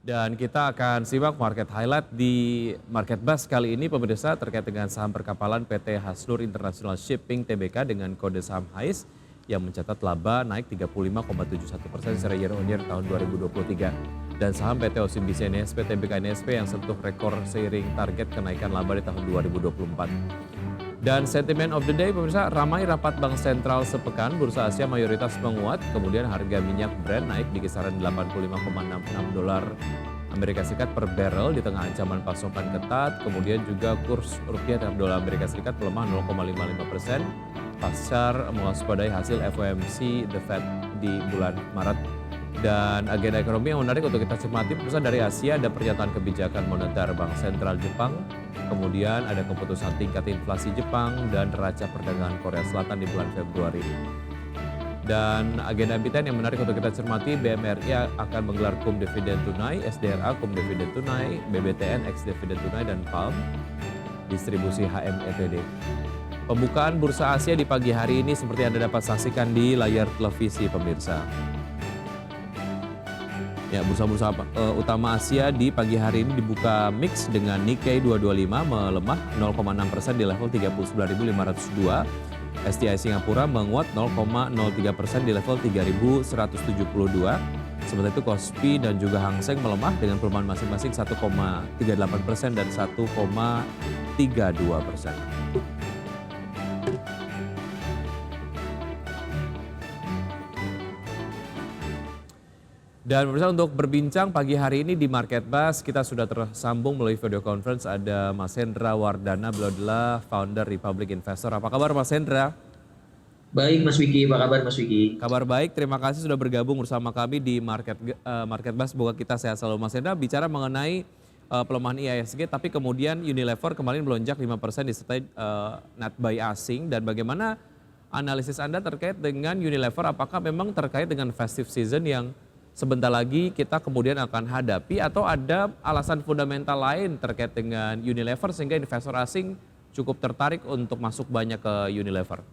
Dan kita akan simak market highlight di Market Bus kali ini pemirsa terkait dengan saham perkapalan PT Hasnur International Shipping Tbk dengan kode saham HAIS yang mencatat laba naik 35,71% secara year on year tahun 2023. Dan saham PT OCBC NSP Tbk NSP yang sentuh rekor seiring target kenaikan laba di tahun 2024. Dan sentimen of the day pemirsa, ramai rapat Bank Sentral sepekan, bursa Asia mayoritas menguat, kemudian harga minyak Brent naik di kisaran 85,66 dolar Amerika Serikat per barrel di tengah ancaman pasokan ketat, kemudian juga kurs rupiah terhadap dolar Amerika Serikat melemah 0,55%, pasar mewaspadai hasil FOMC The Fed di bulan Maret. Dan agenda ekonomi yang menarik untuk kita cermati pemirsa dari Asia ada pernyataan kebijakan moneter Bank Sentral Jepang, kemudian ada keputusan tingkat inflasi Jepang dan neraca perdagangan Korea Selatan di bulan Februari. Dan agenda emiten yang menarik untuk kita cermati, BMRI akan menggelar kum dividen tunai, SDRA kum dividen tunai, BBTN ex dividen tunai dan PALM distribusi HMETD. Pembukaan bursa Asia di pagi hari ini seperti Anda dapat saksikan di layar televisi pemirsa. Ya, bursa-bursa utama Asia di pagi hari ini dibuka mix dengan Nikkei 225 melemah 0,6% di level 39.502. STI Singapura menguat 0,03% di level 3.172. Sementara itu Kospi dan juga Hang Seng melemah dengan pelemahan masing-masing 1,38% dan 1,32%. Dan pemirsa untuk berbincang pagi hari ini di Market Bus kita sudah tersambung melalui video conference ada Mas Hendra Wardana, beliau adalah founder Republic Investor. Apa kabar Mas Hendra? Baik Mas Wiki, apa kabar Mas Wiki? Kabar baik, terima kasih sudah bergabung bersama kami di Market Bus. Semoga kita sehat selalu. Mas Hendra bicara mengenai pelemahan IISG tapi kemudian Unilever kemarin melonjak 5% disertai net buy asing, dan bagaimana analisis Anda terkait dengan Unilever? Apakah memang terkait dengan festive season yang sebentar lagi kita kemudian akan hadapi, atau ada alasan fundamental lain terkait dengan Unilever sehingga investor asing cukup tertarik untuk masuk banyak ke Unilever?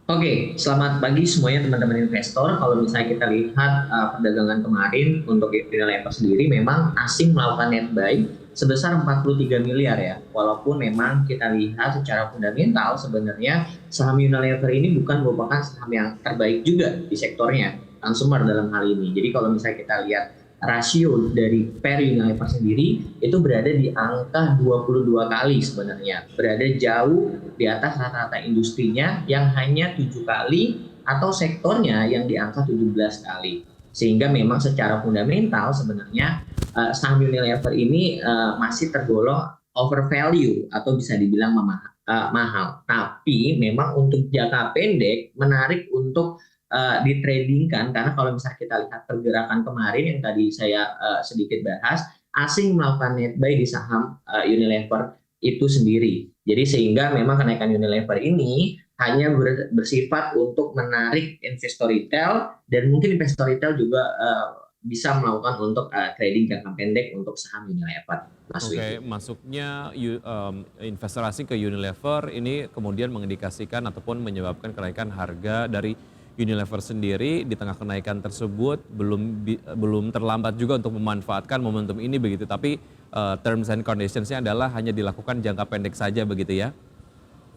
Oke, selamat pagi semuanya teman-teman investor. Kalau misalnya kita lihat perdagangan kemarin untuk Unilever sendiri, memang asing melakukan net buy sebesar 43 miliar ya. Walaupun memang kita lihat secara fundamental sebenarnya saham Unilever ini bukan merupakan saham yang terbaik juga di sektornya, consumer dalam hal ini. Jadi kalau misalnya kita lihat rasio dari per Unilever sendiri itu berada di angka 22 kali sebenarnya. Berada jauh di atas rata-rata industrinya yang hanya 7 kali atau sektornya yang di angka 17 kali. Sehingga memang secara fundamental sebenarnya saham Unilever ini masih tergolong overvalue atau bisa dibilang mahal. Tapi memang untuk jangka pendek menarik untuk ditradingkan, karena kalau misalnya kita lihat pergerakan kemarin yang tadi saya sedikit bahas, asing melakukan net buy di saham Unilever itu sendiri. Jadi sehingga memang kenaikan Unilever ini hanya bersifat untuk menarik investor retail, dan mungkin investor retail juga bisa melakukan untuk trading jangka pendek untuk saham Unilever. Oke, masuknya investor asing ke Unilever ini kemudian mengindikasikan ataupun menyebabkan kenaikan harga dari Unilever sendiri. Di tengah kenaikan tersebut belum terlambat juga untuk memanfaatkan momentum ini begitu, tapi terms and conditions-nya adalah hanya dilakukan jangka pendek saja begitu ya?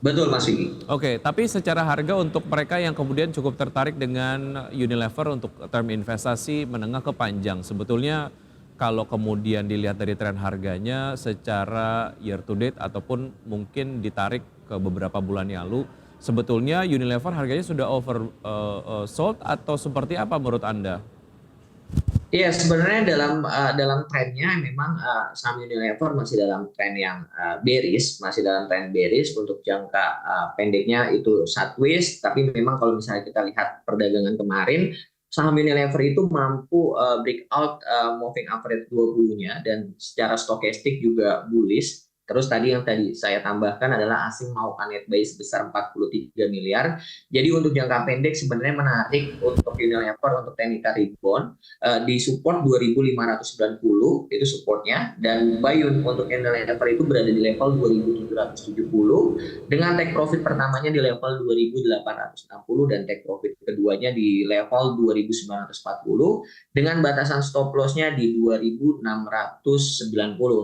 Betul Mas Wiki. Oke, tapi secara harga untuk mereka yang kemudian cukup tertarik dengan Unilever untuk term investasi menengah ke panjang, sebetulnya kalau kemudian dilihat dari tren harganya secara year to date ataupun mungkin ditarik ke beberapa bulan yang lalu, sebetulnya Unilever harganya sudah sold atau seperti apa menurut Anda? Iya, sebenarnya dalam trennya memang saham Unilever masih dalam tren yang bearish, masih dalam tren bearish untuk jangka pendeknya itu sideways. Tapi memang kalau misalnya kita lihat perdagangan kemarin, saham Unilever itu mampu breakout moving average 20-nya dan secara stokastik juga bullish. Terus tadi saya tambahkan adalah asing melakukan net buy sebesar 43 miliar. Jadi untuk jangka pendek sebenarnya menarik untuk Unilever untuk technical rebound di support 2590 itu supportnya, dan buy untuk Unilever itu berada di level 2770 dengan take profit pertamanya di level 2860 dan take profit keduanya di level 2940 dengan batasan stop loss-nya di 2690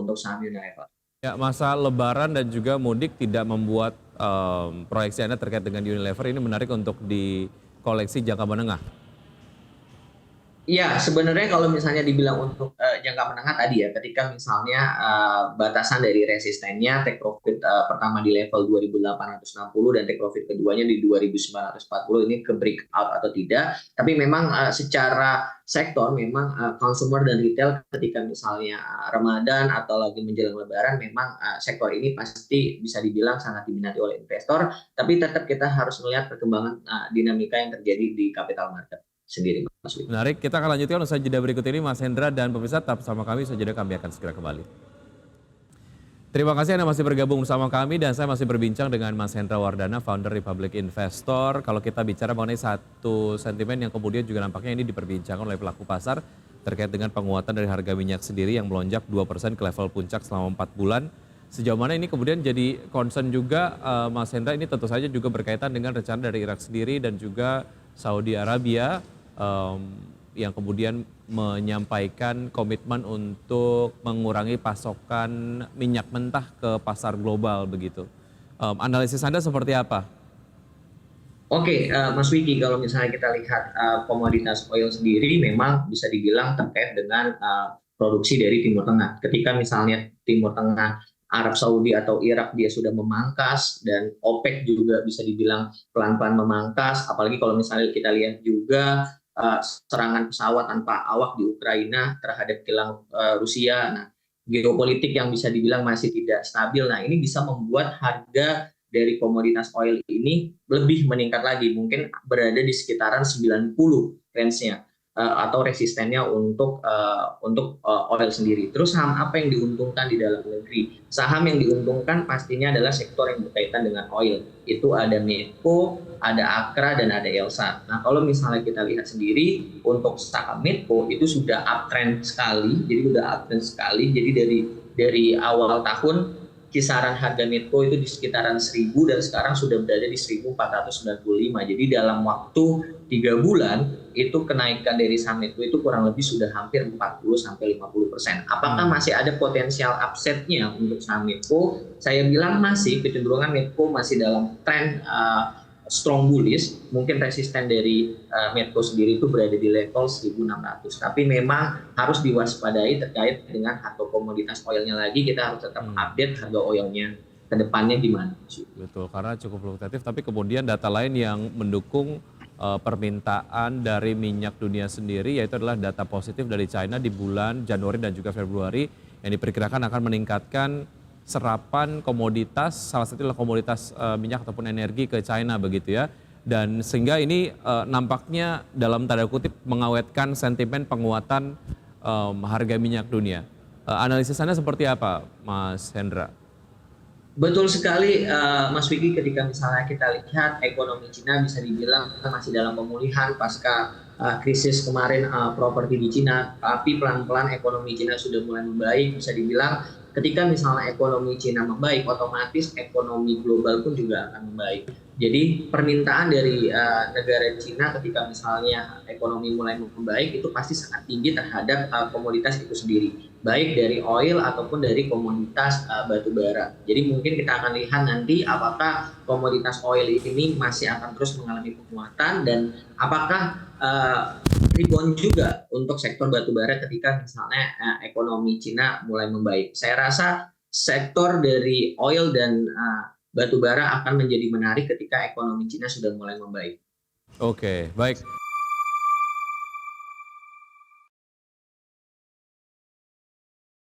untuk saham Unilever. Ya, masa Lebaran dan juga mudik tidak membuat proyeksi Anda terkait dengan Unilever ini menarik untuk di koleksi jangka menengah. Iya, sebenarnya kalau misalnya dibilang untuk jangka menengah tadi ya, ketika misalnya batasan dari resistennya take profit pertama di level 2860 dan take profit keduanya di 2940 ini ke breakout atau tidak. Tapi memang secara sektor memang consumer dan retail ketika misalnya Ramadan atau lagi menjelang Lebaran memang sektor ini pasti bisa dibilang sangat diminati oleh investor. Tapi tetap kita harus melihat perkembangan dinamika yang terjadi di capital market sendiri, Mas Wi. Menarik, kita akan lanjutkan usai jeda berikut ini Mas Hendra dan pemirsa tetap bersama kami, usai jeda kami akan segera kembali. Terima kasih Anda masih bergabung bersama kami dan saya masih berbincang dengan Mas Hendra Wardana, founder Republic Investor. Kalau kita bicara mengenai satu sentimen yang kemudian juga nampaknya ini diperbincangkan oleh pelaku pasar terkait dengan penguatan dari harga minyak sendiri yang melonjak 2% ke level puncak selama 4 bulan. Sejauh mana ini kemudian jadi concern juga Mas Hendra, ini tentu saja juga berkaitan dengan rencana dari Irak sendiri dan juga Saudi Arabia yang kemudian menyampaikan komitmen untuk mengurangi pasokan minyak mentah ke pasar global begitu. Analisis Anda seperti apa? Oke, Mas Wiki, kalau misalnya kita lihat komoditas oil sendiri memang bisa dibilang terkait dengan produksi dari Timur Tengah. Ketika misalnya Timur Tengah, Arab Saudi atau Irak dia sudah memangkas dan OPEC juga bisa dibilang pelan-pelan memangkas, apalagi kalau misalnya kita lihat juga serangan pesawat tanpa awak di Ukraina terhadap kilang Rusia. Nah, geopolitik yang bisa dibilang masih tidak stabil. Nah, ini bisa membuat harga dari komoditas oil ini lebih meningkat lagi, mungkin berada di sekitaran 90 range-nya atau resistennya untuk oil sendiri. Terus saham apa yang diuntungkan di dalam negeri? Saham yang diuntungkan pastinya adalah sektor yang berkaitan dengan oil. Itu ada Medco, ada Akra, dan ada Elsa. Nah, kalau misalnya kita lihat sendiri untuk saham Medco itu sudah uptrend sekali, Jadi dari awal tahun kisaran harga Medco itu di sekitaran 1000 dan sekarang sudah berada di 1495. Jadi dalam waktu 3 bulan itu kenaikan dari saham Medco itu kurang lebih sudah hampir 40-50%. Apakah masih ada potensial upside-nya untuk saham Medco? Saya bilang masih, kecenderungan Medco masih dalam tren strong bullish. Mungkin resisten dari Medco sendiri itu berada di level 1600. Tapi memang harus diwaspadai terkait dengan harga komoditas oilnya lagi. Kita harus tetap update harga oilnya ke depannya gimana. Betul, karena cukup fluktuatif. Tapi kemudian data lain yang mendukung permintaan dari minyak dunia sendiri yaitu adalah data positif dari China di bulan Januari dan juga Februari yang diperkirakan akan meningkatkan serapan komoditas, salah satunya komoditas minyak ataupun energi ke China begitu ya. Dan sehingga ini nampaknya dalam tanda kutip mengawetkan sentimen penguatan harga minyak dunia. Analisis Anda seperti apa, Mas Hendra? Betul sekali, Mas Wiki, ketika misalnya kita lihat ekonomi Cina bisa dibilang masih dalam pemulihan pasca krisis kemarin properti di Cina, tapi pelan-pelan ekonomi Cina sudah mulai membaik. Bisa dibilang ketika misalnya ekonomi Cina membaik, otomatis ekonomi global pun juga akan membaik. Jadi permintaan dari negara Cina ketika misalnya ekonomi mulai membaik itu pasti sangat tinggi terhadap komoditas itu sendiri, baik dari oil ataupun dari komoditas batu bara. Jadi mungkin kita akan lihat nanti apakah komoditas oil ini masih akan terus mengalami penguatan dan apakah rebound juga untuk sektor batu bara ketika misalnya ekonomi Cina mulai membaik. Saya rasa sektor dari oil dan batu bara akan menjadi menarik ketika ekonomi Cina sudah mulai membaik. Oke, baik.